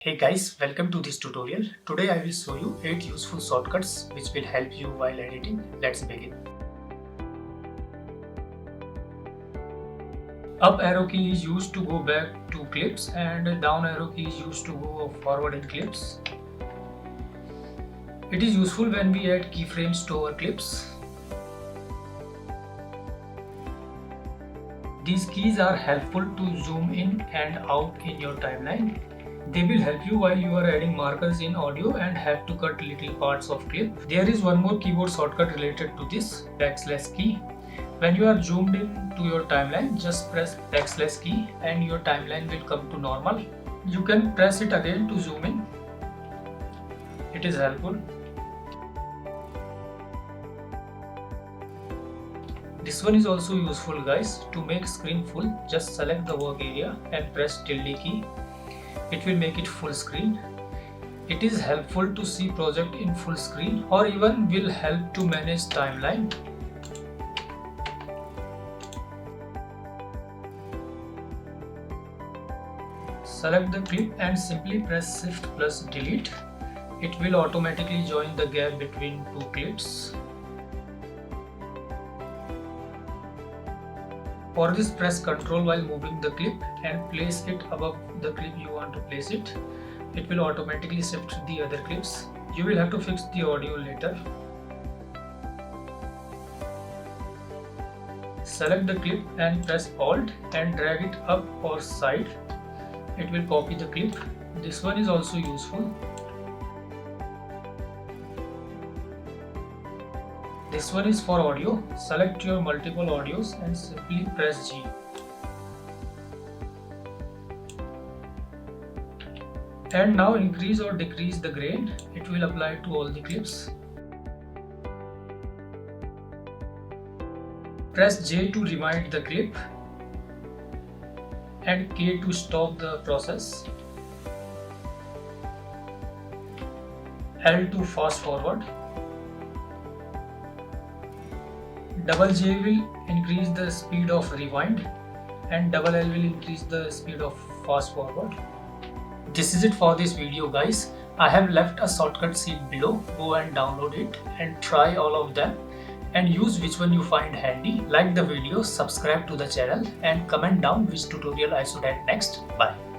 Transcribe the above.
Hey guys, welcome to this tutorial. Today I will show you 8 useful shortcuts which will help you while editing. Let's begin. Up arrow key is used to go back to clips and down arrow key is used to go forward in clips. It is useful when we add keyframes to our clips. These keys are helpful to zoom in and out in your timeline. They will help you while you are adding markers in audio and have to cut little parts of clip. There is one more keyboard shortcut related to this, backslash key. When you are zoomed in to your timeline, just press backslash key and your timeline will come to normal. You can press it again to zoom in. It is helpful. This one is also useful guys. To make screen full, just select the work area and press tilde key. It will make it full screen. It is helpful to see project in full screen or even will help to manage timeline. Select the clip and simply press Shift plus Delete. It will automatically join the gap between two clips. For this, press Ctrl while moving the clip and place it above the clip you want to place it. It will automatically shift the other clips. You will have to fix the audio later. Select the clip and press Alt and drag it up or side. It will copy the clip. This one is also useful. This one is for audio. Select your multiple audios and simply press G. And now increase or decrease the grain. It will apply to all the clips. Press J to rewind the clip and K to stop the process. L to fast forward. Double J will increase the speed of rewind and double L will increase the speed of fast forward. This is it for this video guys. I have left a shortcut sheet below. Go and download it and try all of them and use which one you find handy. Like the video, subscribe to the channel and comment down which tutorial I should add next. Bye.